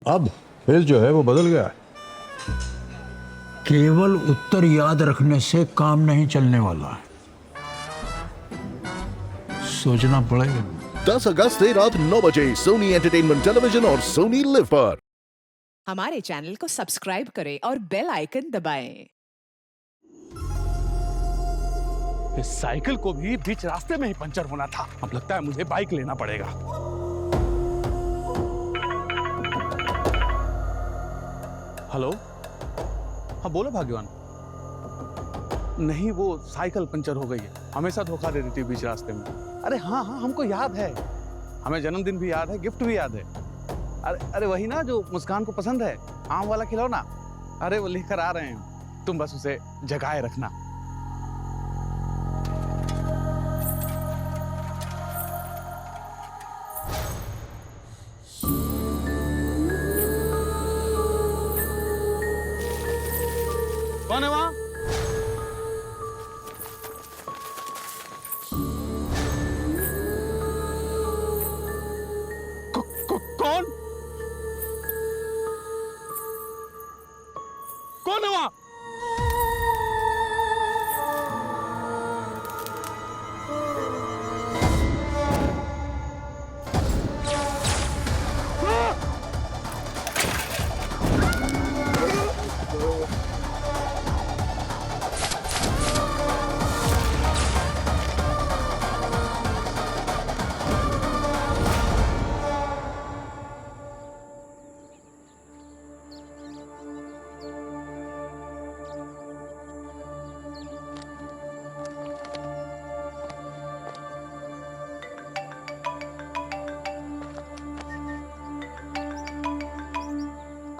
अब हिल जो है वो बदल गया है। केवल उत्तर याद रखने से काम नहीं चलने वाला, सोचना पड़ेगा। 10 अगस्त से रात 9 बजे सोनी एंटरटेनमेंट टेलीविजन और सोनी लिव पर। हमारे चैनल को सब्सक्राइब करें और बेल आइकन दबाएं। इस साइकिल को भी बीच रास्ते में ही पंचर होना था। अब लगता है मुझे बाइक लेना पड़ेगा। हेलो, हाँ बोलो भाग्यवान। नहीं, वो साइकिल पंचर हो गई है। हमेशा धोखा दे देती है बीच रास्ते में। अरे हाँ हाँ, हमको याद है। हमें जन्मदिन भी याद है, गिफ्ट भी याद है। अरे वही ना जो मुस्कान को पसंद है, आम वाला खिलौना। अरे वो लेकर आ रहे हैं, तुम बस उसे जगाए रखना। कौन है वहां? कौन? कौन है वहां?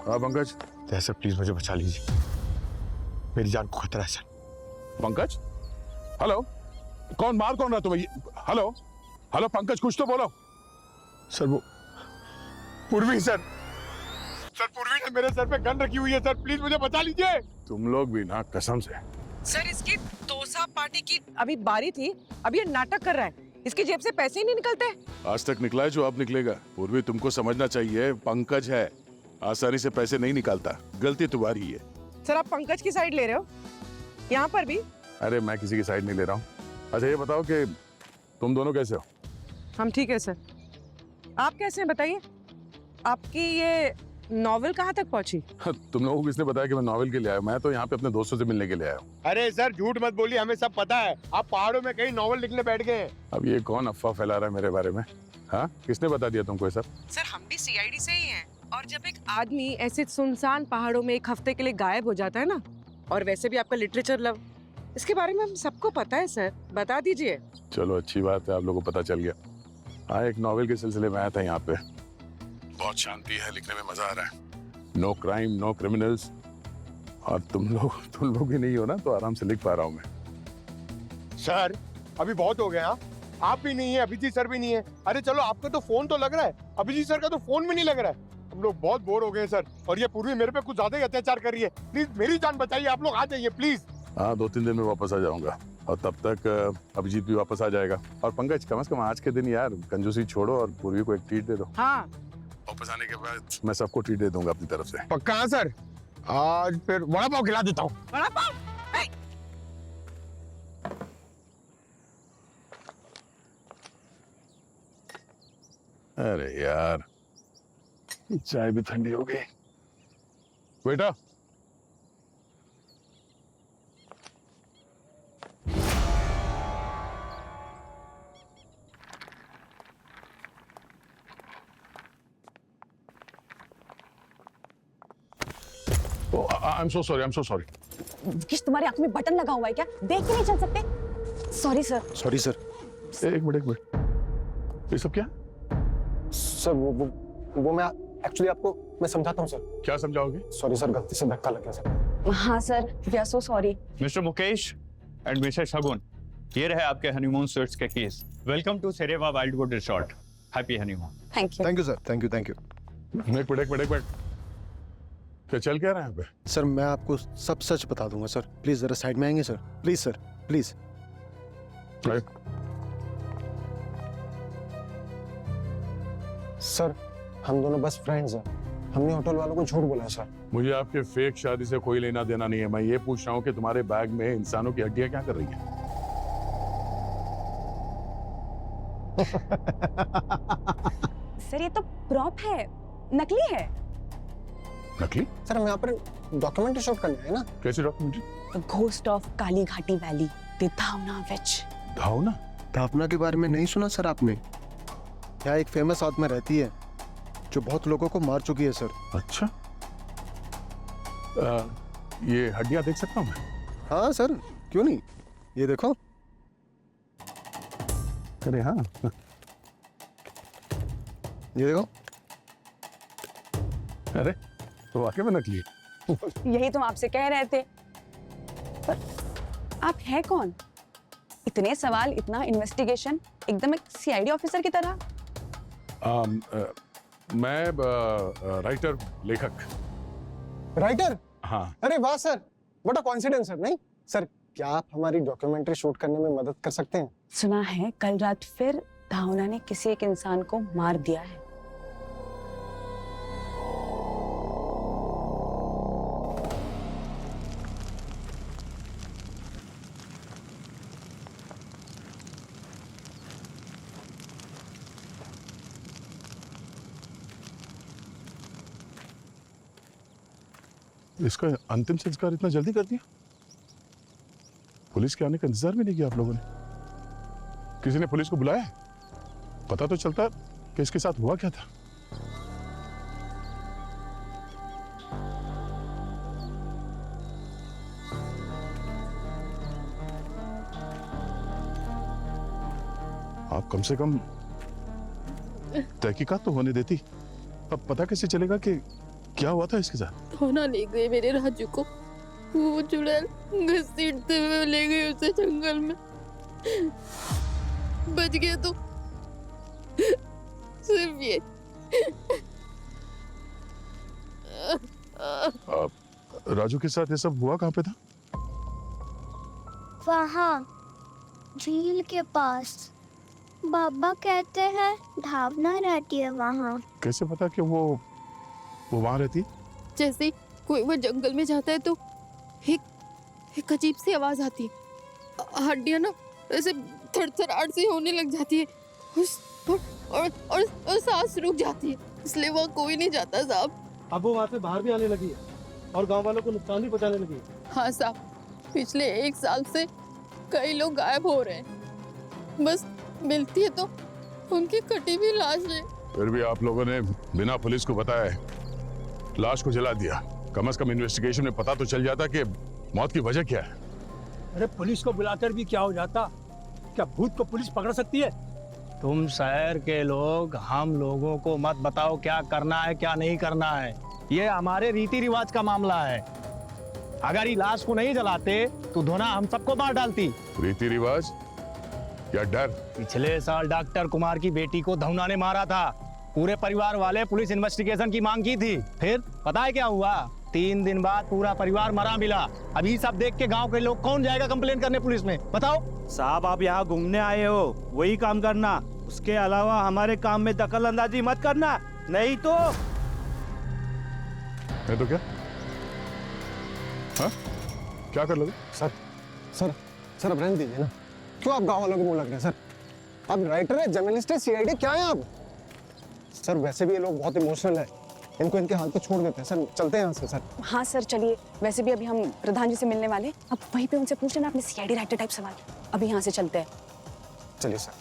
हाँ पंकज, सर प्लीज मुझे बचा लीजिए, मेरी जान को खतरा है सर। पंकज? हेलो, कौन मार कौन रहा तुम्हें? हेलो हेलो पंकज, कुछ तो बोलो। सर वो पूर्वी सर पूर्वी ने मेरे सर पे गन रखी हुई है सर, प्लीज मुझे बचा लीजिए। तुम लोग भी ना, कसम से। सर इसकी तोसा पार्टी की अभी बारी थी, अब ये नाटक कर रहा है। इसकी जेब से पैसे ही नहीं निकलते। आज तक निकला है जो अब निकलेगा। पूर्वी, तुमको समझना चाहिए, पंकज है, आसानी से पैसे नहीं निकालता। गलती तुम्हारी ही है। सर आप पंकज की साइड ले रहे हो यहाँ पर भी? अरे मैं किसी की साइड नहीं ले रहा हूँ। अच्छा ये बताओ कि तुम दोनों कैसे हो? हम ठीक है सर, आप कैसे हैं बताइए? आपकी ये नॉवेल कहाँ तक पहुँची? तुम लोगों को किसने बताया कि मैं नॉवेल के लिए आया हूँ? मैं तो यहाँ पे अपने दोस्तों से मिलने के लिए आया हूँ। अरे सर झूठ मत बोलिए, हमें सब पता है, आप पहाड़ों में कहीं नॉवल लिखने बैठ गए हैं। अब ये कौन अफवाह फैला रहा है मेरे बारे में? हाँ, किसने बता दिया तुमको ये सब? सर हम भी सीआईडी से ही हैं, और जब एक आदमी ऐसे सुनसान पहाड़ों में एक हफ्ते के लिए गायब हो जाता है ना, और वैसे भी आपका लिटरेचर लव, इसके बारे में हम सबको पता है सर, बता दीजिए। चलो अच्छी बात है, आप लोगों को पता चल गया। हाँ, एक नॉवेल के सिलसिले में आया था यहाँ पे। बहुत शांति है, लिखने में मजा आ रहा है। नो क्राइम, नो क्रिमिनल्स, और तुम लोग ही नहीं हो ना, तो आराम से लिख पा रहा हूँ मैं। सर अभी बहुत हो गया, आप भी नहीं है, अभिजीत सर भी नहीं है। अरे चलो आपका तो फोन तो लग रहा है, अभिजीत सर का तो फोन भी नहीं लग रहा है। हम लोग बहुत बोर हो गए हैं सर, और ये पूर्वी मेरे पे कुछ ज्यादा ही अत्याचार कर रही है। प्लीज मेरी जान बचाइए, आप लोग आ जाइए प्लीज। हाँ, 2-3 दिन में वापस आ जाऊंगा, और तब तक अभिजीत भी वापस आ जाएगा। और पंकज, कम से कम आज के दिन यार कंजूसी छोड़ो और पूर्वी को एक ट्रीट दे दो। हाँ वापस आने के बाद मैं सबको ट्रीट दे दूंगा अपनी तरफ से। पक्का? हाँ सर, आज फिर वड़ा पाव खिला देता हूँ। बड़ा पाव। अरे यार, चाय भी ठंडी हो गई। बेटा I am so sorry. Vikesh तुम्हारी आंख में बटन लगा हुआ है क्या? देख के नहीं चल सकते? Sorry sir. Sorry sir. एक मिनट, ये सब क्या? सर वो मैं एक्चुअली आपको मैं समझाता हूँ सर। क्या समझाओगे? सॉरी सर, गलती से धक्का लग गया सर। हाँ sir, we are so sorry. Mister Mukesh and mister Shagun, ये रहे आपके हनीमून सर्च के keys. Welcome to Sereva Wildwood resort. Happy honeymoon. Thank you. Thank you sir, thank you. एक मिनट, क्या चल क्या रहा है यहाँ पे? सर मैं आपको सब सच बता दूंगा सर, प्लीज जरा साइड में आएंगे sir, please sir, please. Sir हम दोनों बस फ्रेंड्स हैं, हमने होटल वालों को झूठ बोला है सर। मुझे आपके फेक शादी से कोई लेना देना नहीं है। मैं ये पूछ रहा हूँ कि तुम्हारे बैग में इंसानों की हड्डियां क्या कर रही हैं? सर ये तो प्रॉप है, नकली है। नकली? सर हम यहाँ पर डॉक्यूमेंट्री शूट करने आए ना। कैसी डॉक्यूमेंट्री? द घोस्ट ऑफ काली घाटी वैली, द धावना विच। धावना? धावना के बारे में नहीं सुना सर आपने? यहाँ एक फेमस आत्मा रहती है जो बहुत लोगों को मार चुकी है सर। अच्छा। ये हड्डियां देख सकता हूँ मैं? हाँ सर, क्यों नहीं, ये देखो। अरे हाँ, ये देखो। अरे तो वाकई में नकली है। यही तो आपसे कह रहे थे। पर आप है कौन? इतने सवाल, इतना इन्वेस्टिगेशन, एकदम एक सीआईडी ऑफिसर की तरह। मैं राइटर, लेखक। राइटर? हाँ। अरे वाह sir, what a coincidence sir. नहीं सर, क्या आप हमारी डॉक्यूमेंट्री शूट करने में मदद कर सकते हैं? सुना है कल रात फिर धावना ने किसी एक इंसान को मार दिया है। इसका अंतिम संस्कार इतना जल्दी कर दिया? पुलिस के आने का इंतजार भी नहीं किया आप लोगों ने? किसी ने पुलिस को बुलाया? पता तो चलता कि इसके साथ हुआ क्या था। आप कम से कम तहकीकात तो होने देती। अब पता कैसे चलेगा कि क्या हुआ था इसके साथ? होना ले गए मेरे राजू को, वो चुड़ैल घसीटते हुए ले गए उसे जंगल में। बच गया तो सिर्फ ये। राजू के साथ ये सब हुआ कहाँ पे था? वहाँ झील के पास। बाबा कहते हैं धावना रहती है वहाँ। कैसे पता कि वो वहाँ रहती? जैसे कोई वो जंगल में जाता है तो एक अजीब सी आवाज आती है, हड्डियां ना ऐसे थरथराहट से होने लग जाती है और सांस रुक जाती है, इसलिए वहाँ कोई नहीं जाता साहब। अब वो वहाँ से बाहर भी आने लगी है और गांव वालों को नुकसान भी पहुँचाने लगी है। हाँ साहब, पिछले 1 साल से कई लोग गायब हो रहे हैं, बस मिलती है तो उनकी कटी हुई लाश है। फिर भी आप लोगों ने बिना पुलिस को बताए लाश को जला दिया। कम से कम इन्वेस्टिगेशन में पता तो चल जाता कि मौत की वजह क्या है। अरे पुलिस को बुलाकर भी क्या हो जाता? क्या भूत को पुलिस पकड़ सकती है? तुम शहर के लोग हम लोगों को मत बताओ क्या करना है क्या नहीं करना है। ये हमारे रीति रिवाज का मामला है। अगर ये लाश को नहीं जलाते तो धोना हम सबको मार डालती। रीति रिवाज या डर? पिछले साल डॉक्टर कुमार की बेटी को धौना ने मारा था। पूरे परिवार वाले पुलिस इन्वेस्टिगेशन की मांग की थी। फिर पता है क्या हुआ? 3 दिन बाद पूरा परिवार मरा मिला। अभी सब देख के गांव के लोग कौन जाएगा कंप्लेन करने पुलिस में? बताओ। साहब आप यहाँ घूमने आए हो, वही काम करना, उसके अलावा हमारे काम में दखल अंदाजी मत करना, नहीं तो। है तो क्या? हाँ? क्या कर लोगे? सर सर सर अब रहने दीजिए ना। क्यों आप गाँव वालों के मुंह लग रहे हैं सर? आप राइटर है, जर्नलिस्ट है, सीआईडी क्या है आप? सर वैसे भी ये लोग बहुत इमोशनल है, इनको इनके हाल पे छोड़ देते हैं। सर चलते हैं यहाँ से सर। हाँ सर चलिए, वैसे भी अभी हम प्रधान जी से मिलने वाले, अब वहीं पे उनसे पूछ लेना अपने सीआईडी राइटर टाइप सवाल। अभी यहाँ से चलते हैं। चलिए सर।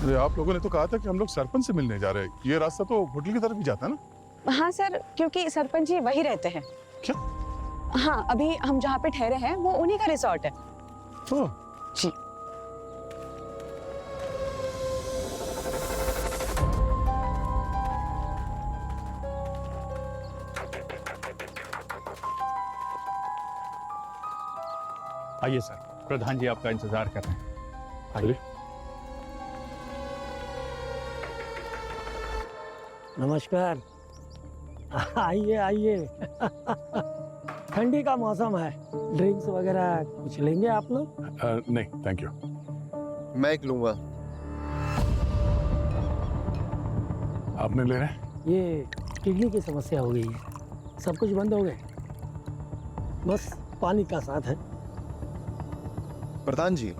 अरे आप लोगों ने तो कहा था कि हम लोग सरपंच से मिलने जा रहे हैं। ये रास्ता तो होटल की तरफ भी जाता है ना? हाँ सर, क्योंकि सरपंच जी वही रहते हैं। क्या? हाँ, अभी हम जहाँ पे ठहरे हैं वो उन्हीं का रिसोर्ट है। जी। आइए सर, प्रधान जी आपका इंतजार कर रहे हैं। आइए। नमस्कार। आइए आइए। ठंडी का मौसम है, ड्रिंक्स वगैरह कुछ लेंगे आप लोग? नहीं थैंक यू। मैं एक लूंगा। आपने ले रहे हैं? ये किडनी की समस्या हो गई है, सब कुछ बंद हो गए, बस पानी का साथ है। प्रधान जी,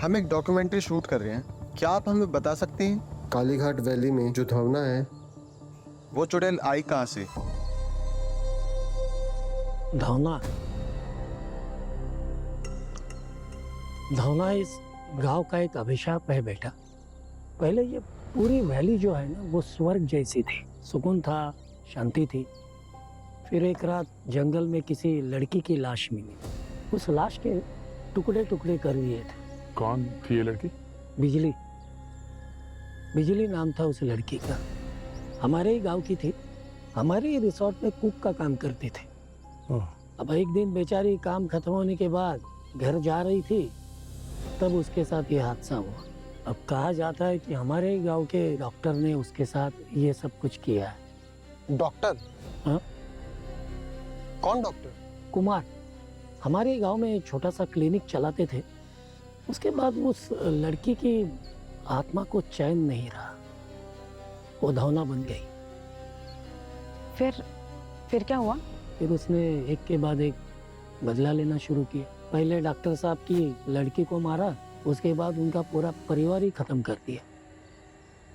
हम एक डॉक्यूमेंट्री शूट कर रहे हैं, क्या आप हमें बता सकते हैं कालीघाट वैली में जो धवना है वो चुड़ैल आई कहाँ से? धवना इस गांव का एक अभिशाप है बेटा। पहले ये पूरी वैली जो है ना वो स्वर्ग जैसी थी, सुकून था, शांति थी। फिर एक रात जंगल में किसी लड़की की लाश मिली, उस लाश के टुकड़े टुकड़े कर दिए थे। कौन थी ये लड़की? बिजली नाम था उस लड़की का, हमारे ही गांव की थी, हमारे ही रिसोर्ट में कुक का काम करती थी। अब एक दिन बेचारी काम खत्म होने के बाद घर जा रही थी, तब उसके साथ ये हादसा हुआ। अब कहा जाता है कि हमारे ही गांव के डॉक्टर ने उसके साथ ये सब कुछ किया है। डॉक्टर? हाँ? कौन डॉक्टर? कुमार, हमारे गांव में एक छोटा सा क्लिनिक चलाते थे। उसके बाद उस लड़की की आत्मा को चैन नहीं रहा, वो धवना बन गई। फिर क्या हुआ? फिर उसने एक के बाद एक बदला लेना शुरू किया। पहले डॉक्टर साहब की लड़की को मारा, उसके बाद उनका पूरा परिवार ही खत्म कर दिया।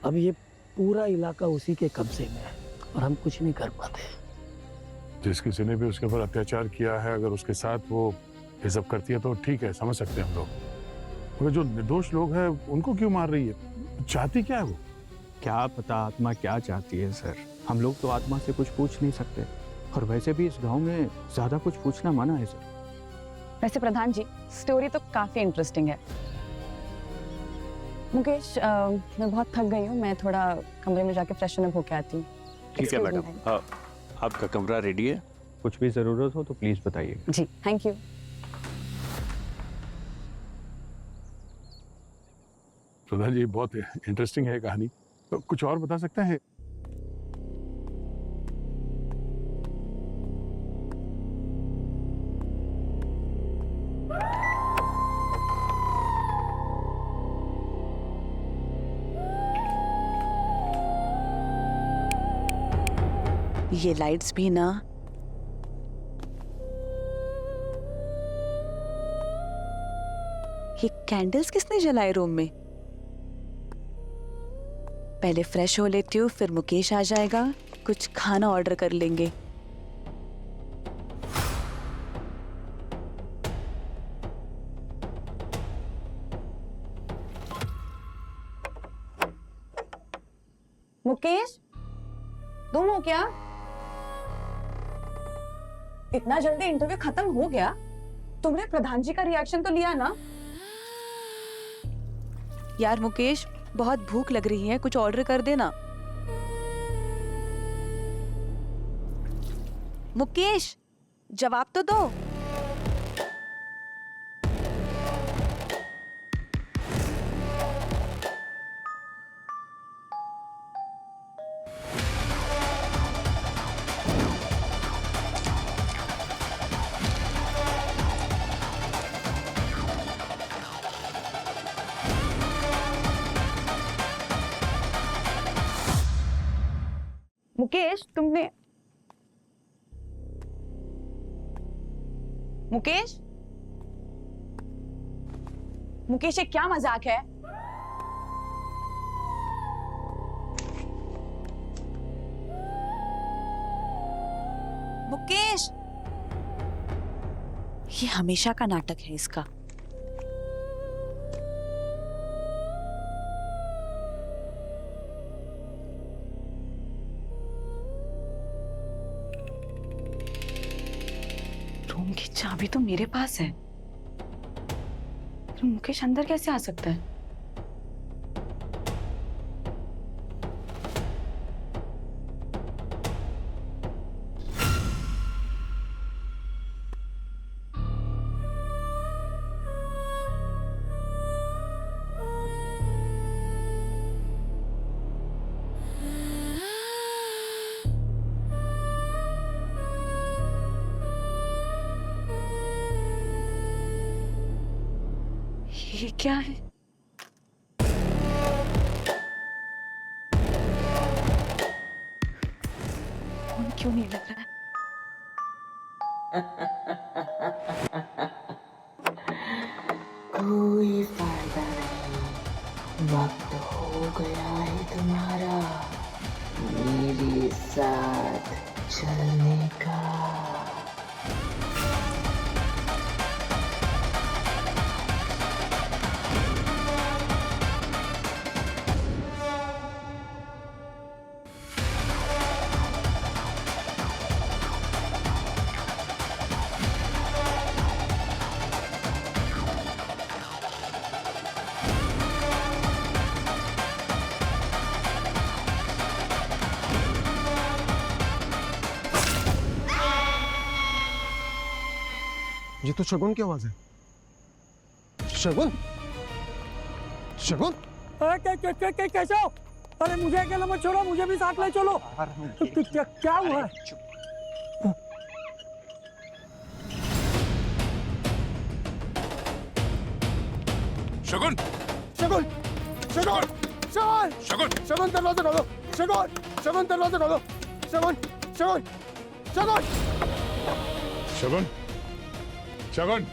अब ये पूरा इलाका उसी के कब्जे में है और हम कुछ नहीं कर पाते। जिस किसी ने भी उसके ऊपर अत्याचार किया है, अगर उसके साथ वो ये सब करती है तो ठीक है, समझ सकते हैं हम लोग, मगर जो निर्दोष लोग हैं उनको क्यों मार रही है? चाहती क्या है वो? क्या पता आत्मा क्या चाहती है सर, हम लोग तो आत्मा से कुछ पूछ नहीं सकते, और वैसे भी इस गांव में ज्यादा कुछ पूछना मना है सर। वैसे प्रधान जी, स्टोरी तो काफी इंटरेस्टिंग है। मुकेश, मैं बहुत थक गई हूँ, मैं थोड़ा कमरे में जाके फ्रेशन अप होके आती हूँ। ठीक है मैडम, आपका कमरा रेडी है, कुछ भी जरूरत हो तो प्लीज बताइए। जी, थैंक यू। प्रधान जी, बहुत इंटरेस्टिंग है कहानी, तो कुछ और बता सकते हैं? ये लाइट्स भी ना, ये कैंडल्स किसने जलाए रूम में? पहले फ्रेश हो लेती हूँ, फिर मुकेश आ जाएगा, कुछ खाना ऑर्डर कर लेंगे। मुकेश, तुम हो क्या? इतना जल्दी इंटरव्यू खत्म हो गया? तुमने प्रधान जी का रिएक्शन तो लिया ना? यार मुकेश, बहुत भूख लग रही है, कुछ ऑर्डर कर देना। मुकेश, जवाब तो दो। मुकेश, तुमने मुकेश मुकेश, ये क्या मजाक है? मुकेश, ये हमेशा का नाटक है इसका। रूम की चाबी तो मेरे पास है, मुकेश अंदर कैसे आ सकता है? ये क्या है? फोन क्यों नहीं लग रहा है? कोई फायदा नहीं, वक्त हो गया है तुम्हारा मेरे साथ चलने का। ये तो शगुन की आवाज है। शगुन, शगुन, कैसे हो? अरे मुझे अकेला मत छोड़ो, मुझे भी साथ ले चलो। क्या हुआ है? शगुन, शगुन, शगुन, शगुन, शगुन, शगुन दरवाजा खोलो। शगुन, शगुन दरवाजा खोलो। शगुन, शगुन, शगुन, शगुन, शगुन,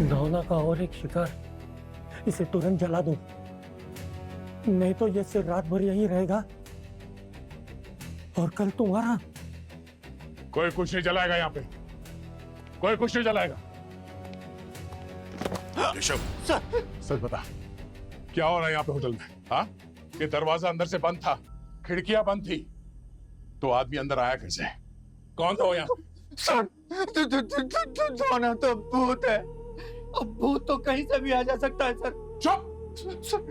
धौना का और एक शिकार, इसे तुरंत जला दो, नहीं तो ये सिर रात भर यहीं रहेगा और कल तुम्हारा। कोई कुछ नहीं जलाएगा यहाँ पे, कोई कुछ नहीं जलाएगा। ऋषभ, सच बता, क्या हो रहा है यहाँ पे होटल में? हाँ, ये दरवाजा अंदर से बंद था, खिड़कियां बंद थी, तो आदमी अंदर आया कैसे? कौन था वो यहाँ? सर, धौना तो भूत है। अब भूत तो कहीं से भी आ जा सकता है सर। चुप!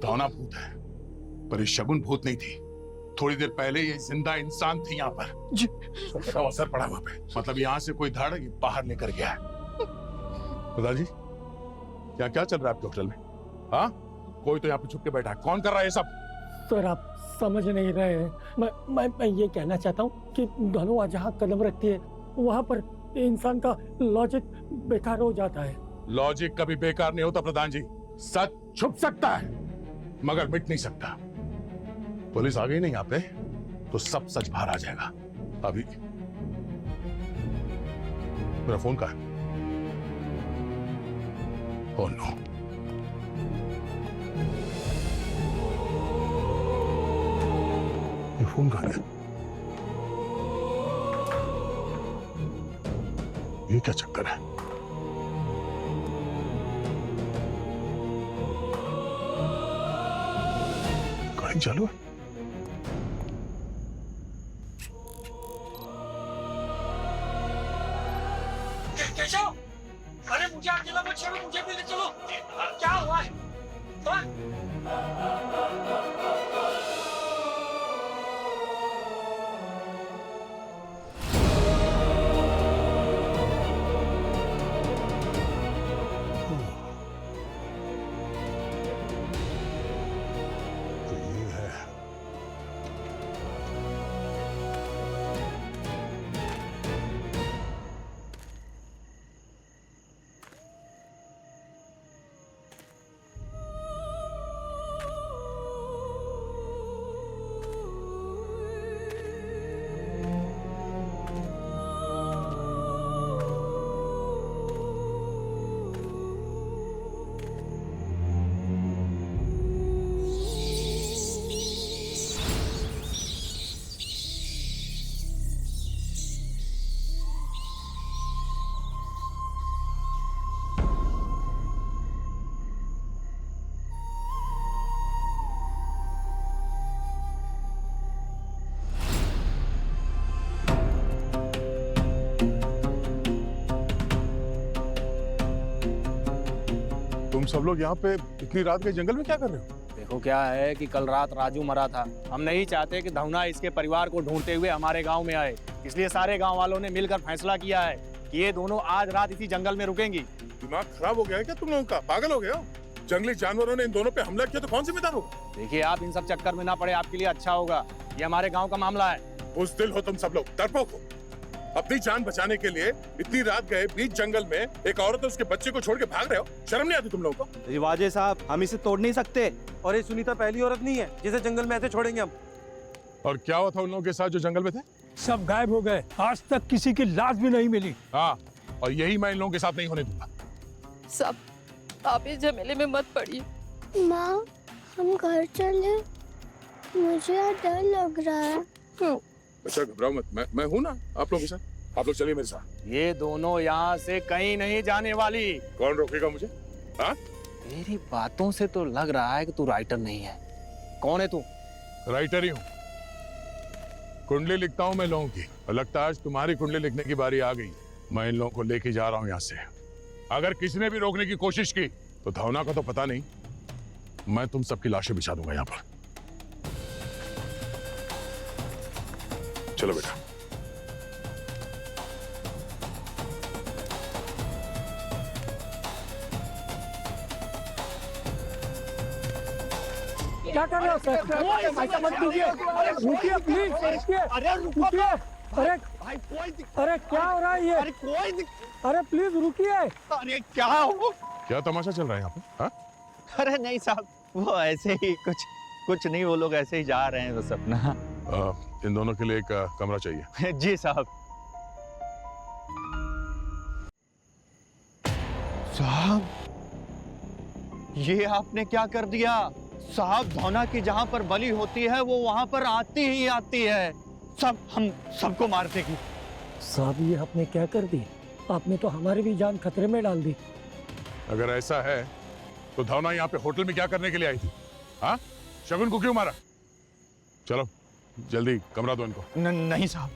धौना भूत है, पर ये शगुन भूत नहीं थी। थोड़ी देर पहले ये जिंदा इंसान थी यहाँ पर। जी। तो असर पड़ा वहां पे, मतलब यहाँ से कोई धड़ बाहर लेकर गया है। खुदा जी, क्या क्या चल रहा है आपके होटल में? हाँ, कोई तो यहाँ पे छुप के बैठा है। कौन कर रहा है ये सब? सर आप समझ नहीं रहे हैं। मैं ये कहना चाहता हूँ कि धनुआ जहाँ कदम रखती है वहाँ पर इंसान का लॉजिक बेकार हो जाता है। लॉजिक कभी बेकार नहीं होता प्रधान जी। सच छुप सकता है मगर मिट नहीं सकता। पुलिस आ गई नहीं यहाँ पे तो सब सच बाहर आ जाएगा। अभी मेरा फोन कहाँ है? ओह नो, ये फोन कहाँ है? ये क्या चक्कर है? गाड़ी चालू है? केशव, अरे मुझे अकेला मत छोड़ो, मुझे भी ले चलो। क्या हुआ है? तो ये है तुम सब लोग यहाँ पे इतनी रात के जंगल में क्या कर रहे हो? देखो क्या है कि कल रात राजू मरा था। हम नहीं चाहते कि धवना इसके परिवार को ढूंढते हुए हमारे गांव में आए, इसलिए सारे गांव वालों ने मिलकर फैसला किया है कि ये दोनों आज रात इसी जंगल में रुकेंगी। दिमाग खराब हो गया है क्या तुम लोगों का? पागल हो गए हो? जंगली जानवरों ने इन दोनों पे हमला किया तो कौन जिम्मेदार होगा? देखिए आप इन सब चक्कर में ना पड़े, आपके लिए अच्छा होगा। ये हमारे गाँव का मामला है। बुज़दिल हो तुम सब लोग, डरपोक हो। अपनी जान बचाने के लिए इतनी रात गए बीच जंगल में एक औरत और उसके बच्चे को छोड़ के भाग रहे हो? शर्म नहीं आती तुम लोगों को? रिवाजे साहब, हम इसे तोड़ नहीं सकते। और ये सुनीता पहली औरत नहीं है जिसे जंगल में ऐसे छोड़ेंगे हम। और क्या हुआ था उन लोगों के साथ जो जंगल में थे? सब गायब हो गए, आज तक किसी की लाश भी नहीं मिली। हाँ, और यही मैं इन लोगों के साथ नहीं होने दूंगा। सब आप इस झमेले में मत पड़िए। माँ, हम घर चले, मुझे यहाँ डर लग रहा है। बच्चा घबराओ मत, मैं हूँ ना आप लोगों के साथ। आप लोग चलिए मेरे साथ। ये दोनों यहाँ से कहीं नहीं जाने वाली। कौन रोकेगा मुझे? हाँ? तेरी बातों से तो लग रहा है कि तू राइटर नहीं है। कौन है तू? राइटर ही हूँ। कुंडली लिखता हूँ मैं लोगों की, और लगता है आज तुम्हारी कुंडली लिखने की बारी आ गई। मैं इन लोगों को लेके जा रहा हूँ यहाँ से। अगर किसी ने भी रोकने की कोशिश की तो धवना का तो पता नहीं, मैं तुम सबकी लाशें बिछा दूंगा यहाँ पर। चलो बेटा। क्या कर रहे हो सर? ऐसा मत कीजिए, रुकिए प्लीज, रुकिए। अरे रुकिए, अरे क्या हो रहा है ये? अरे प्लीज रुकिए। अरे क्या हो? क्या तमाशा चल रहा है यहाँ पे? हाँ? अरे नहीं साहब, वो ऐसे ही कुछ नहीं, वो लोग ऐसे ही जा रहे हैं बस अपना। इन दोनों के लिए एक कमरा चाहिए। जी साहब। साहब, ये आपने क्या कर दिया? साहब, धौना की जहां पर बलि होती है वो वहां पर आती ही आती है। हम सबको मार देगी। साहब, ये आपने क्या कर दी? आपने तो हमारी भी जान खतरे में डाल दी। अगर ऐसा है तो धवना यहाँ पे होटल में क्या करने के लिए आई थी? हाँ? शगुन को क्यों मारा? चलो जल्दी कमरा दो इनको। नहीं साहब,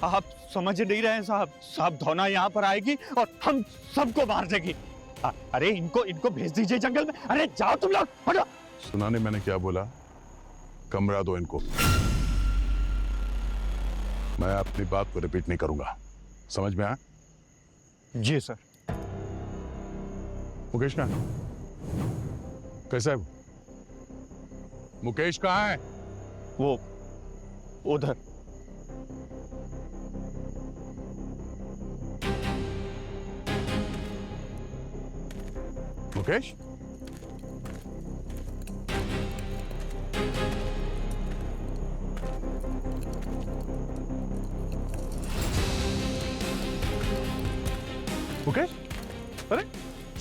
आप समझ नहीं रहे हैं साहब, धौना यहाँ पर आएगी और हम सबको मार देगी। अरे इनको भेज दीजिए जंगल में। अरे जाओ तुम लोग, हटो। सुना नहीं मैंने क्या बोला? कमरा दो इनको। मैं अपनी बात को रिपीट नहीं करूंगा, समझ में आया? जी सर। मुकेश कहाँ है? कैसा है वो? मुकेश कहाँ है? वो उधर। मुकेश? मुकेश? अरे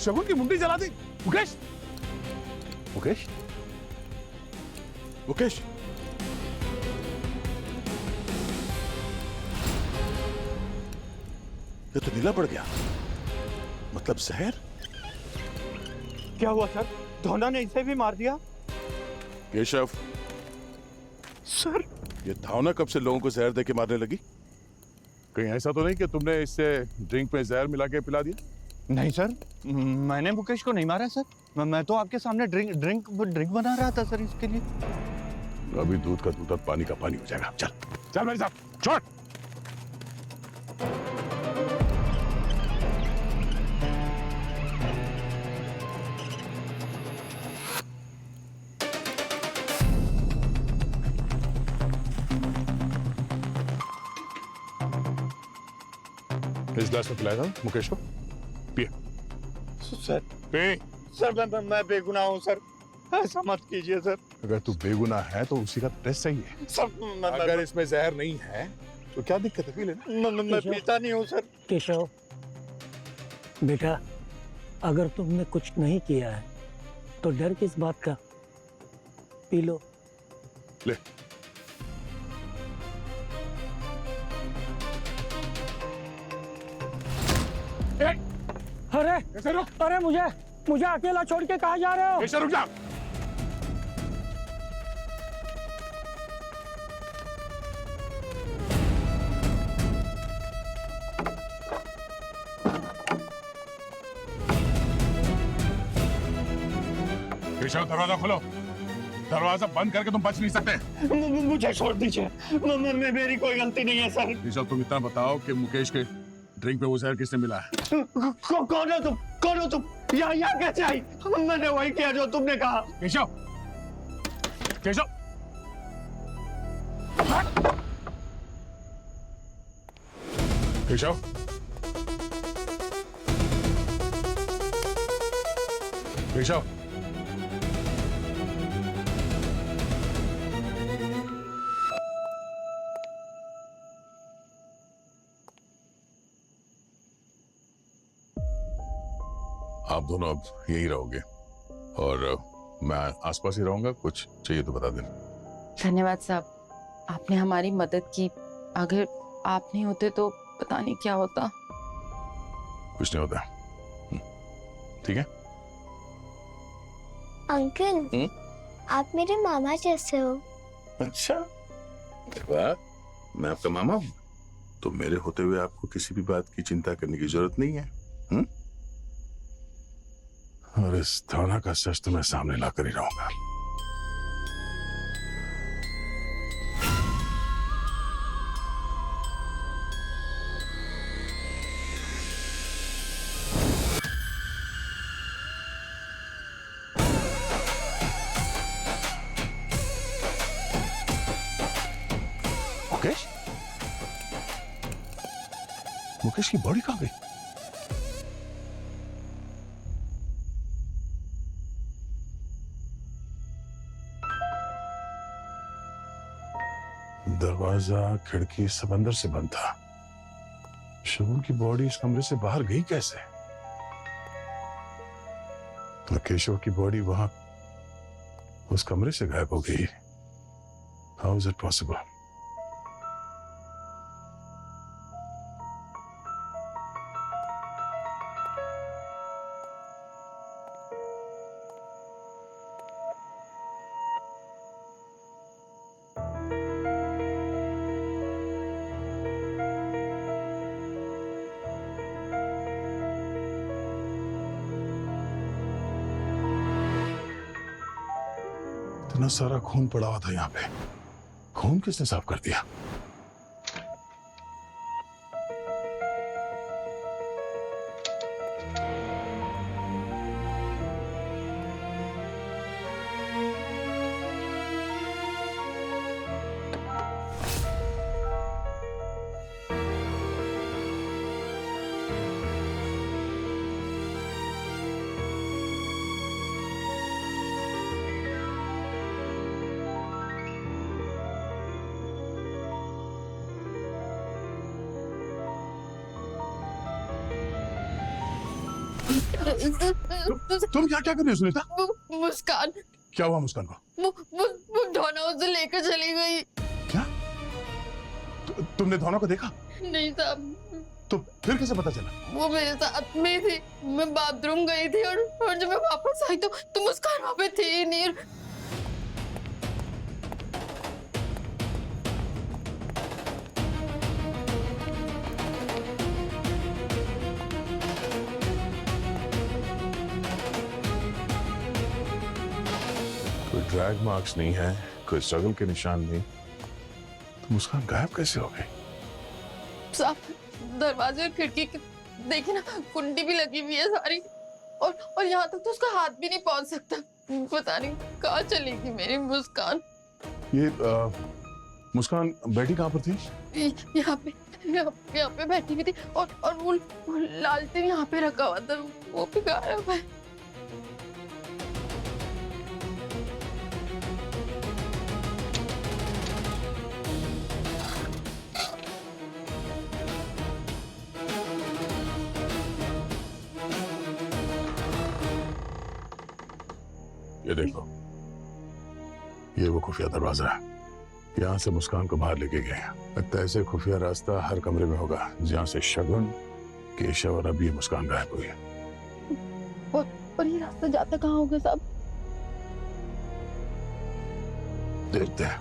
शगुन की मुंडी जला दी। मुकेश? मुकेश? मुकेश? ये तो नीला पड़ गया, मतलब जहर। क्या हुआ सर? धौना ने इसे भी मार दिया? केशव सर, ये धावना कब से लोगों को जहर देके मारने लगी? कहीं ऐसा तो नहीं कि तुमने इससे ड्रिंक में जहर मिला के पिला दिया? नहीं सर, मैंने मुकेश को नहीं मारा सर। मैं तो आपके सामने ड्रिंक बना रहा था सर इसके लिए। अभी दूध का दूध और पानी का पानी हो जाएगा। चल चल मेरे साथ, छोड़। इस ग्लास में पिलाया था मुकेश को, पिए। सर पे। सर मैं बेगुनाह हूँ सर, ऐसा मत कीजिए सर। अगर तू बेगुनाह है तो उसी का टेस्ट सही है। सर अगर इसमें जहर नहीं है तो क्या दिक्कत है? पी लेना। मैं पीता नहीं हूँ सर। केशव बेटा, अगर तुमने कुछ नहीं किया है तो डर किस बात का? P low. ले। अरे अरे मुझे अकेला छोड़ के कहाँ जा रहे हो? केशव रुक जा। केशव दरवाजा खोलो, दरवाजा बंद करके तुम बच नहीं सकते। मुझे छोड़ दीजिए, मेरी कोई गलती नहीं है सर। केशव तुम इतना बताओ कि मुकेश के ड्रिंक पे वो जहर किसने मिला है? कौन हो तुम? कौन हो तुम? यहाँ कैसे आई? मैंने वही किया जो तुमने कहा। केशव, केशव, केशव, केशव, आप दोनों अब यही रहोगे और मैं आसपास ही रहूंगा। कुछ चाहिए तो बता देना। धन्यवाद साहब, आपने हमारी मदद की। अगर आप नहीं होते तो पता नहीं क्या होता। कुछ नहीं होता, ठीक है? अंकल, आप मेरे मामा जैसे हो। अच्छा, वाह, मैं आपका मामा हूँ तो मेरे होते हुए आपको किसी भी बात की चिंता करने की जरूरत नहीं है। और इस धौना का सच तो मैं सामने लाकर ही रहूंगा। मुकेश, मुकेश की बॉडी कहां गई? दरवाजा, खिड़की सब अंदर से बंद था। शगुन की बॉडी इस कमरे से बाहर गई कैसे? तो केशव की बॉडी वहां उस कमरे से गायब हो गई। How is it possible? इतना सारा खून पड़ा हुआ था यहाँ पे, खून किसने साफ कर दिया? तुम क्या क्या कर रही हो सुनीता? मुस्कान। क्या हुआ मुस्कान को? वो धौना उसे लेकर चली गई। क्या? तुमने धौना को देखा? नहीं साहब। तो फिर कैसे पता चला? वो मेरे साथ में थी, मैं बाथरूम गई थी और जब मैं वापस आई तो मुस्कान वहाँ पे थी ही नहीं। कोई ड्रैग मार्क्स नहीं है, कोई स्ट्रगल के निशान नहीं, तो मुस्कान गायब कैसे हो गई? साहब, दरवाजे और खिड़की के देखिए ना, कुंडी भी लगी हुई है सारी, और यहाँ तक तो उसका हाथ भी नहीं पहुंच सकता। पता नहीं कहाँ चली गई मेरी मुस्कान। ये मुस्कान बैठी कहाँ पर थी? यहाँ पे बैठी हुई थी और वो लालटेन यहाँ पे रखा हुआ था, वो भी गायब है। ये देखो, ये वो खुफिया दरवाजा है, यहाँ से मुस्कान को बाहर लेके गए हैं। लगता है ऐसे खुफिया रास्ता हर कमरे में होगा जहाँ से शगुन, केशव और अब ये मुस्कान गायब हुई है। और ये रास्ता जाता कहाँ होगा साहब? देखते हैं।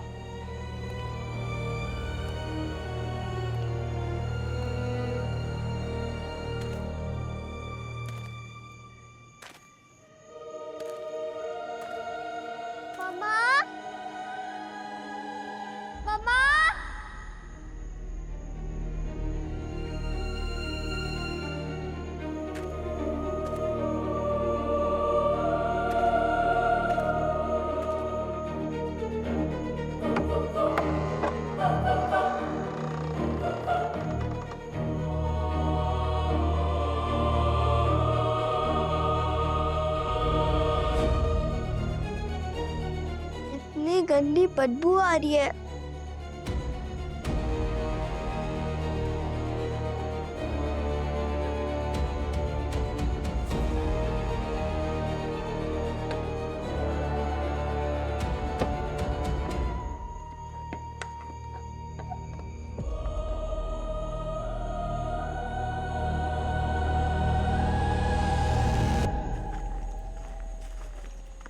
गंदी बदबू आ रही है।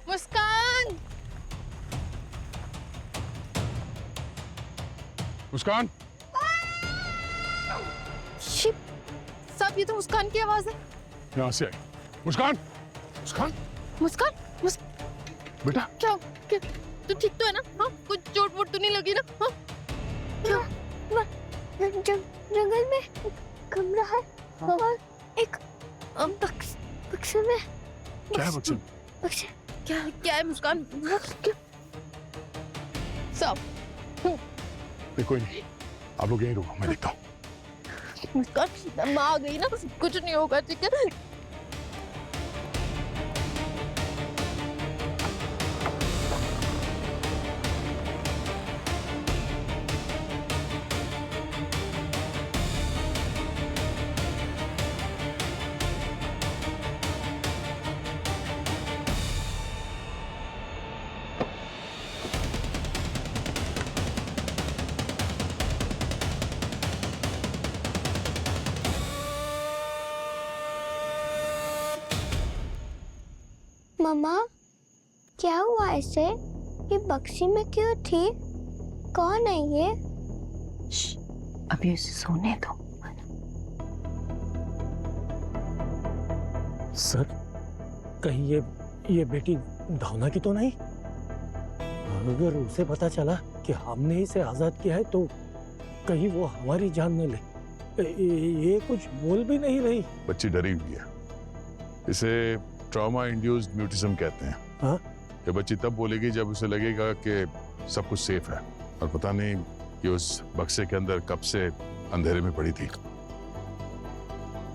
मुस्कान, मुस्कान, शिट, सब ये तो मुस्कान की आवाज है। यहाँ से आई। मुस्कान, मुस्कान, मुस्कान, बेटा क्या तू ठीक तो है ना? हाँ, कुछ चोट वोट तो नहीं लगी ना? हाँ, क्या? जंगल में कमरा है और एक बक्से में। क्या है बच्चे? क्या है मुस्कान? सब कोई नहीं, आप लोग यहीं रुको, मैं देखता हूँ। मुस्कान, माँ आ गई ना, कुछ नहीं होगा, ठीक है? मम्मा, क्या हुआ ऐसे? ये बक्सी में क्यों थी? कौन है ये? अभी उसे सोने दो। सर, कहीं ये बेटी धावना की तो नहीं? अगर उसे पता चला कि हमने इसे आजाद किया है तो कहीं वो हमारी जान न ले। ये कुछ बोल भी नहीं रही। बच्ची डरी हुई है, इसे ट्रॉमा इंड्यूस्ड म्यूटिज्म कहते हैं। हाँ? ये बच्ची तब बोलेगी जब उसे लगेगा कि सब कुछ सेफ है, और पता नहीं कि उस बक्से के अंदर कब से अंधेरे में पड़ी थी।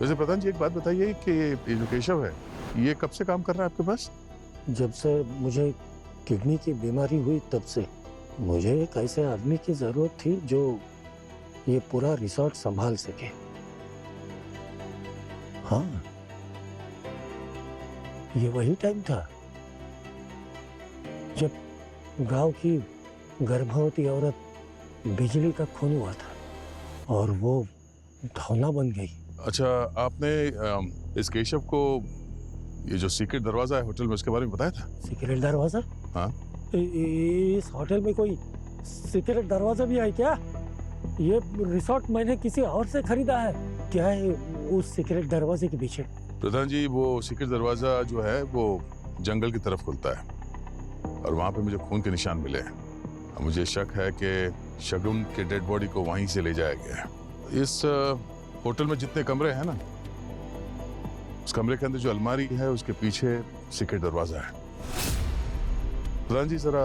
वैसे प्रधान जी, एक बात बताइए कि ये जो केशव है, ये कब से काम कर रहा है आपके पास? जब से मुझे किडनी की बीमारी हुई तब से। मुझे एक ऐसे आदमी की जरूरत थी जो ये पूरा रिसोर्ट संभाल सके। हाँ, ये वही टाइम था जब गांव की गर्भवती औरत बिजली का खून हुआ था और वो धावना बन गई। अच्छा, आपने इस केशव को ये जो सीक्रेट दरवाजा है होटल में, उसके बारे में बताया था? सीक्रेट दरवाजा? हाँ। इस होटल में कोई सीक्रेट दरवाजा भी है क्या? ये रिसोर्ट मैंने किसी और से खरीदा है। क्या है उस सीक्रेट दरवाजे के पीछे? प्रधान जी, वो सीक्रेट दरवाजा जो है वो जंगल की तरफ खुलता है, और वहां पे मुझे खून के निशान मिले हैं। मुझे शक है कि शगुन के डेड बॉडी को वहीं से ले जाया गया है। इस होटल में जितने कमरे हैं ना, उस कमरे के अंदर जो अलमारी है उसके पीछे सीक्रेट दरवाजा है। प्रधान जी, जरा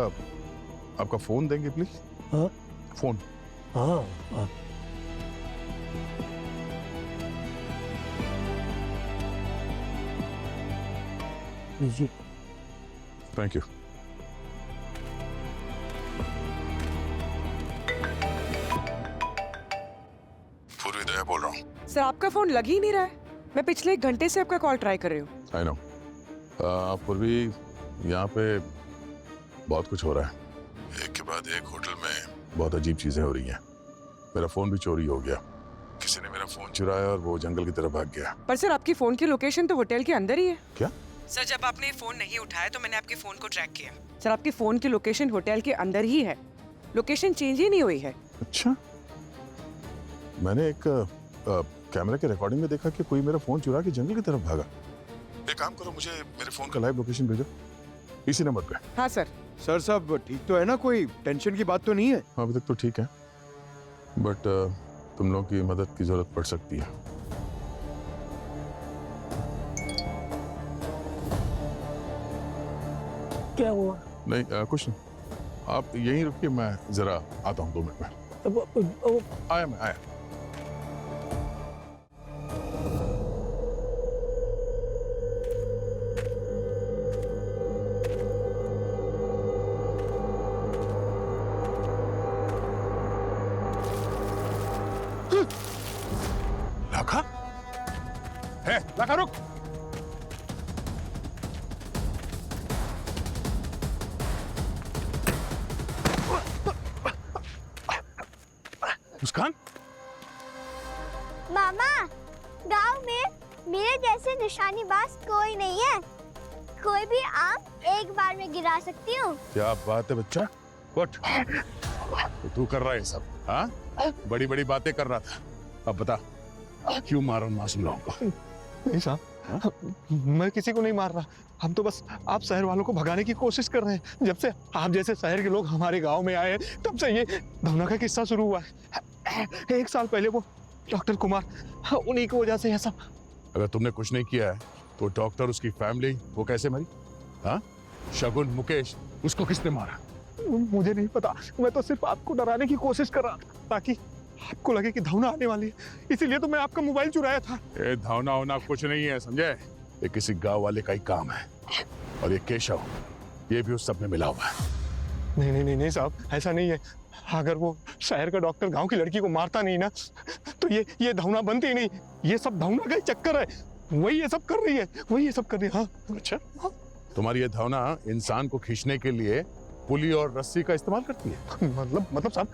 आपका फोन देंगे प्लीज? हाँ? फोन? हाँ, हाँ। जी, थैंक यू। पूर्वी दया बोल रहा हूँ। सर, आपका फोन लग ही नहीं रहा है। मैं पिछले 1 घंटे से आपका कॉल ट्राई कर रही हूँ। I know. पूर्वी, यहाँ पे बहुत कुछ हो रहा है। एक के बाद एक होटल में बहुत अजीब चीजें हो रही हैं। मेरा फोन भी चोरी हो गया, किसी ने मेरा फोन चुराया और वो जंगल की तरफ भाग गया। पर सर, आपकी फोन की लोकेशन तो होटल के अंदर ही है। क्या? सर, जब आपने फोन नहीं उठाया तो मैंने आपके फोन को ट्रैक किया। सर, आपकी फोन की लोकेशन होटल के अंदर ही है, लोकेशन चेंज ही नहीं हुई है। अच्छा, मैंने एक कैमरा के रिकॉर्डिंग में देखा कि कोई मेरा फोन चुरा के जंगल की तरफ भागा। एक काम करो, मुझे मेरे फोन का लाइव लोकेशन भेजो इसी नंबर पे। हाँ सर। सर, सब ठीक तो है ना? कोई टेंशन की बात तो नहीं है? हाँ, अभी तक तो ठीक है, बट तुम लोगों की मदद की जरूरत पड़ सकती है। क्या हुआ? नहीं, कुछ नहीं। आप यहीं रुकिए, मैं जरा आता हूँ 2 मिनट में। आया। मुस्कान, मामा, गांव में मेरे जैसे निशानीबाज कोई नहीं है। कोई भी आम एक बार में गिरा सकती हूँ। क्या बात है बच्चा, उठ। तो तू कर रहा है सब, हाँ? बड़ी बड़ी बातें कर रहा था। अब बता, क्यों मारा उन मासूम लोगों को? नहीं साहब, मैं किसी को नहीं मार रहा। हम तो बस आप शहर वालों को भगाने की कोशिश कर रहे हैं। जब से आप जैसे शहर के लोग हमारे गांव में आए हैं, तब से ये धवना का किस्सा शुरू हुआ है। 1 साल पहले वो डॉक्टर कुमार, उन्हीं की वजह से ये सब। अगर तुमने कुछ नहीं किया है तो डॉक्टर, उसकी फैमिली, वो कैसे मरी? हाँ? शगुन, मुकेश, उसको किसने मारा? मुझे नहीं पता। मैं तो सिर्फ आपको डराने की कोशिश कर रहा था, ताकि आपको लगे कि धवना आने वाली है। इसीलिए तो मैं आपका मोबाइल चुराया था। ये धवना होना कुछ नहीं है, समझे? ये किसी गांव वाले का ही काम है। और ये केशव, ये भी उस सब में मिला हुआ है। नहीं साहब, ऐसा नहीं है। अगर वो शहर का डॉक्टर गांव की लड़की को मारता नहीं ना, तो ये धवना बनती ही नहीं। ये सब धवना का ही चक्कर है। वही ये सब कर रही है, वही ये सब कर रही है। हाँ। अच्छा, तुम्हारी ये धवना इंसान को खींचने के लिए पुली और रस्सी का इस्तेमाल करती है? मतलब साहब,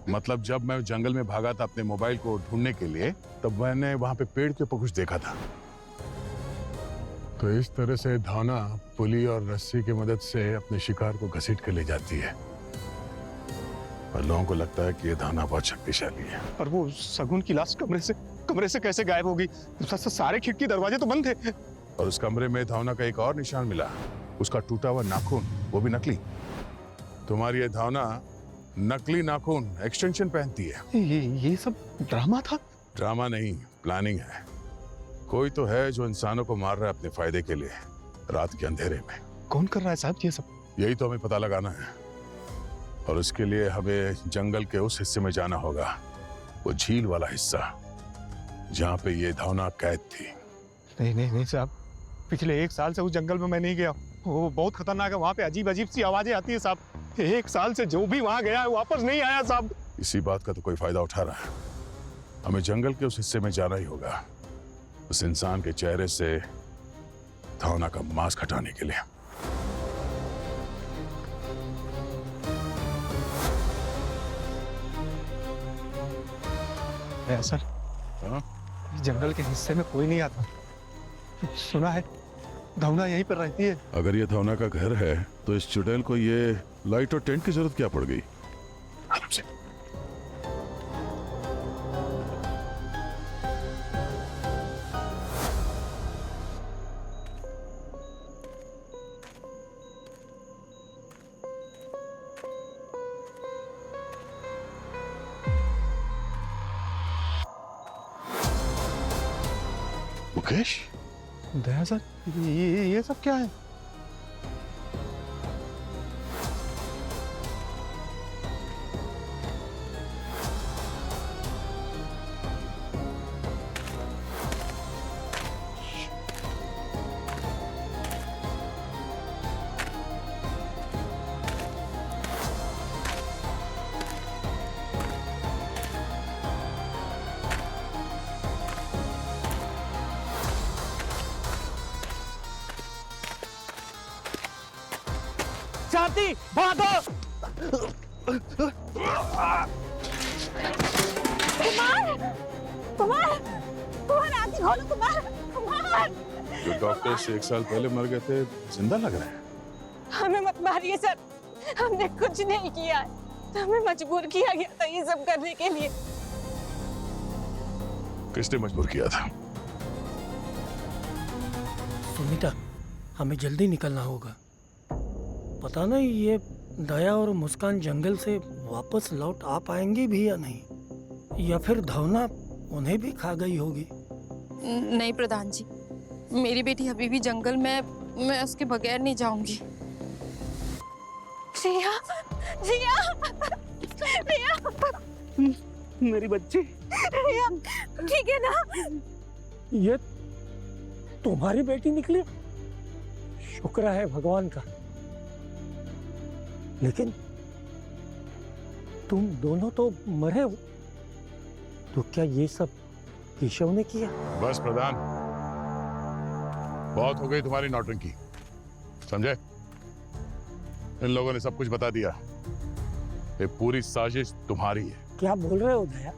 मतलब जब मैं जंगल में भागा था अपने मोबाइल को ढूंढने के लिए, तब मैंने वहां पे पेड़ के ऊपर कुछ देखा था। तो इस तरह से धवना पुली और रस्सी की मदद से अपने शिकार को घसीट कर ले जाती है। और लोगों को लगता है कि ये धवना बहुत शक्तिशाली है। पर वो शगुन की लाश कमरे से कैसे गायब होगी? सारे खिड़की दरवाजे तो बंद थे। और उस कमरे में धवना का एक और निशान मिला, उसका टूटा हुआ नाखून, वो भी नकली। तुम्हारी ये धवना नकली नाखून, एक्सटेंशन पहनती है। ये सब ड्रामा था? ड्रामा नहीं, प्लानिंग है। कोई तो है जो इंसानों को मार रहा है अपने फायदे के लिए, रात के अंधेरे में। कौन कर रहा है साहब ये सब? यही तो हमें पता लगाना है। और उसके लिए हमें जंगल के उस हिस्से में जाना होगा, वो झील वाला हिस्सा जहाँ पे ये धवना कैद थी। नहीं साहब, पिछले 1 साल से उस जंगल में मैं नहीं गया। वो बहुत खतरनाक है। वहाँ पे अजीब सी आवाजें आती है साहब। 1 साल से जो भी वहाँ गया है वापस नहीं आया साहब। इसी बात का तो कोई फायदा उठा रहा है। हमें जंगल के उस हिस्से में जाना ही होगा, उस इंसान के चेहरे से धवना का मास्क हटाने के लिए। सर, जंगल के हिस्से में कोई नहीं आता। सुना है धवना यहीं पर रहती है। अगर ये धवना का घर है तो इस चुड़ैल को ये लाइट और टेंट की जरूरत क्या पड़ गई? आराम से। मुकेश, दया सर, ये सब क्या है? शांति, भागो! कुमार, आंखें खोलो कुमार। जो डॉक्टर से 1 साल पहले मर गए थे, जिंदा लग रहे हैं। हमें मत मारिए सर, हमने कुछ नहीं किया है। हमें मजबूर किया गया था ये सब करने के लिए। किसने मजबूर किया था? सुनीता, हमें जल्दी निकलना होगा। पता नहीं ये दया और मुस्कान जंगल से वापस लौट आ पाएंगे भी या नहीं, या फिर धवना उन्हें भी खा गई होगी। नहीं प्रधान जी, मेरी बेटी अभी भी जंगल में, मैं उसके बगैर नहीं जाऊंगी। रिया, रिया, रिया, मेरी बच्ची, रिया, ठीक है ना? ये तुम्हारी बेटी निकली? शुक्र है भगवान का। लेकिन तुम दोनों तो मरे हो, तो क्या ये सब केशव ने किया? बस प्रधान, बहुत हो गई तुम्हारी नौटंकी, समझे? इन लोगों ने सब कुछ बता दिया। ये पूरी साजिश तुम्हारी है। क्या बोल रहे हो दया?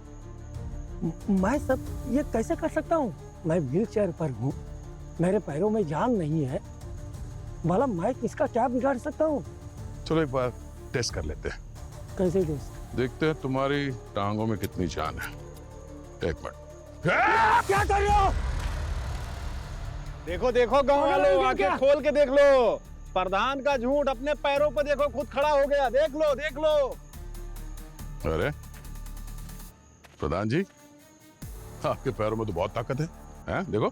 मैं सब ये कैसे कर सकता हूँ? मैं व्हील चेयर पर हूँ, मेरे पैरों में जान नहीं है, भला मैं किसका क्या बिगाड़ सकता हूँ? चलो एक बार टेस्ट कर लेते हैं। कैसे टेस्ट? देखते हैं तुम्हारी टांगों में कितनी जान है। एक मिनट। क्या कर रहे हो? देखो देखो गांव वालों, आंखें खोल के देख लो। प्रधान का झूठ अपने पैरों पर देखो खुद खड़ा हो गया। देख लो देख लो। अरे प्रधान जी, आपके पैरों में तो बहुत ताकत है, हैं? देखो।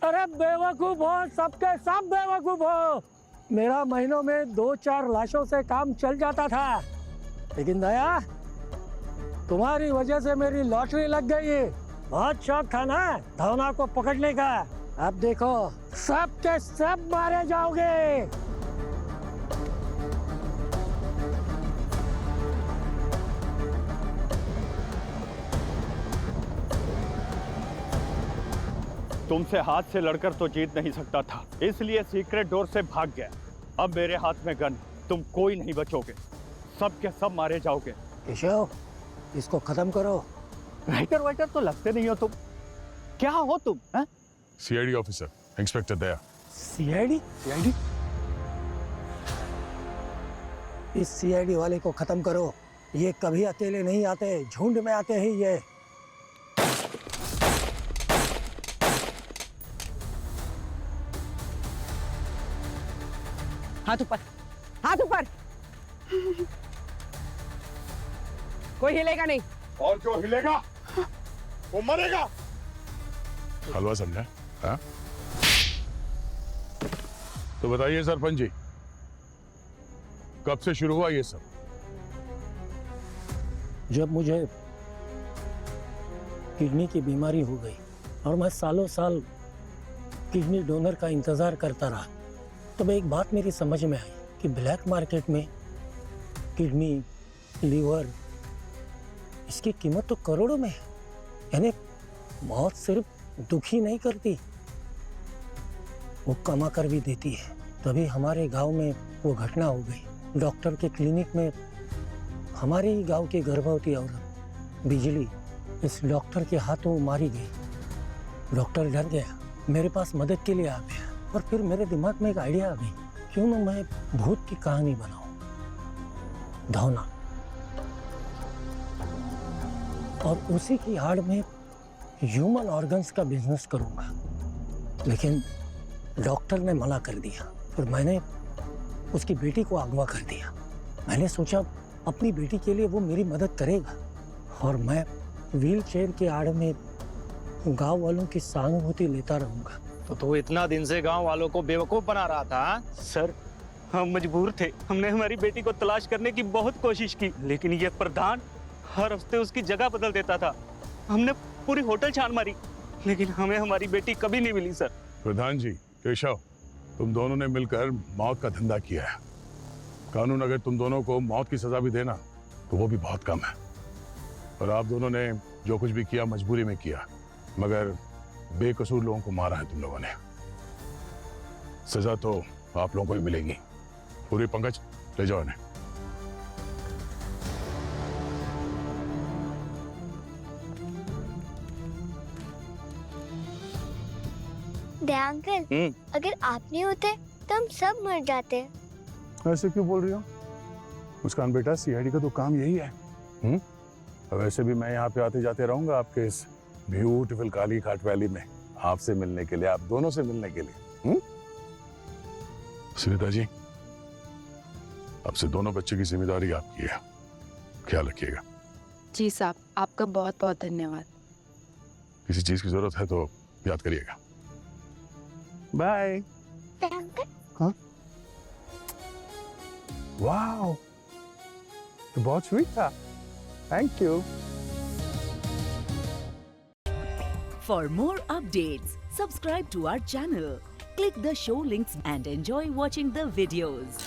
अरे बेवकूफ हो, सबके सब बेवकूफ हो। मेरा महीनों में 2-4 लाशों से काम चल जाता था, लेकिन दया तुम्हारी वजह से मेरी लॉटरी लग गई। बहुत शौक था ना धौना को पकड़ने का, अब देखो सब के सब मारे जाओगे। तुमसे हाथ से लड़कर तो जीत नहीं सकता था, इसलिए सीक्रेट डोर से भाग गया। अब मेरे हाथ में गन, तुम कोई नहीं बचोगे, सब के सब मारे जाओगे। केशव, इसको खत्म करो। राइटर वाइटर तो लगते नहीं हो तुम, क्या हो तुम? सीआईडी ऑफिसर इंस्पेक्टर दया। सीआईडी? सीआईडी? इस सीआईडी वाले को खत्म करो। ये कभी अकेले नहीं आते, झुंड में आते हैं ये। हाथ ऊपर, हाथ ऊपर। कोई हिलेगा नहीं। और जो हिलेगा वो मरेगा। हलवा समझा? हाँ? तो बताइए सरपंच जी, कब से शुरू हुआ ये सब? जब मुझे किडनी की बीमारी हो गई और मैं सालों साल किडनी डोनर का इंतजार करता रहा, तब एक बात मेरी समझ में आई कि ब्लैक मार्केट में किडनी, लीवर, इसकी कीमत तो करोड़ों में है। यानी मौत सिर्फ दुखी नहीं करती, वो कमा कर भी देती है। तभी हमारे गांव में वो घटना हो गई। डॉक्टर के क्लिनिक में हमारे ही गांव की गर्भवती औरत बिजली इस डॉक्टर के हाथों मारी गई। डॉक्टर डर गया, मेरे पास मदद के लिए आ गया और फिर मेरे दिमाग में एक आइडिया आ गई, क्यों ना मैं भूत की कहानी बनाऊं, धौना, और उसी की आड़ में ह्यूमन ऑर्गन्स का बिजनेस करूंगा। लेकिन डॉक्टर ने मना कर दिया। फिर मैंने उसकी बेटी को अगवा कर दिया। मैंने सोचा अपनी बेटी के लिए वो मेरी मदद करेगा और मैं व्हील चेयर के आड़ में गांव वालों की सहानुभूति लेता रहूंगा। तो इतना दिन से गांव वालों को बेवकूफ बना रहा था? सर, हम मजबूर थे। हमने हमारी बेटी को तलाश करने की बहुत कोशिश की, लेकिन ये प्रधान हर हफ्ते उसकी जगह बदल देता था। हमने पूरी होटल छान मारी, लेकिन हमें हमारी बेटी कभी नहीं मिली। सर, प्रधान जी, केशव, तुम दोनों ने मिलकर मौत का धंधा किया है। कानून अगर तुम दोनों को मौत की सजा भी देना तो वो भी बहुत कम है। और आप दोनों ने जो कुछ भी किया मजबूरी में किया, मगर बेकसूर लोगों को मारा है तुम लोगों ने। सजा तो आप लोगों को भी मिलेगी। पूरी पंकज, ले जाओ इन्हें। दया अंकल, अगर आप नहीं होते तो हम सब मर जाते। ऐसे क्यों बोल रही हो? मुस्कान बेटा, सीआईडी का तो काम यही है। वैसे भी मैं यहाँ पे आते जाते रहूंगा आपके इस ब्यूटीफुल काली घाट वैली में, आपसे मिलने के लिए, आप दोनों से मिलने के लिए। सुनीता जी, आपसे दोनों बच्चे की जिम्मेदारी आपकी है, ख्याल रखिएगा। जी साहब, आपका बहुत बहुत धन्यवाद। किसी चीज की जरूरत है तो याद करिएगा। बाय। हाँ? वाह, तो बहुत स्वीट था। Thank you. For more updates, subscribe to our channel, click the show links and enjoy watching the videos.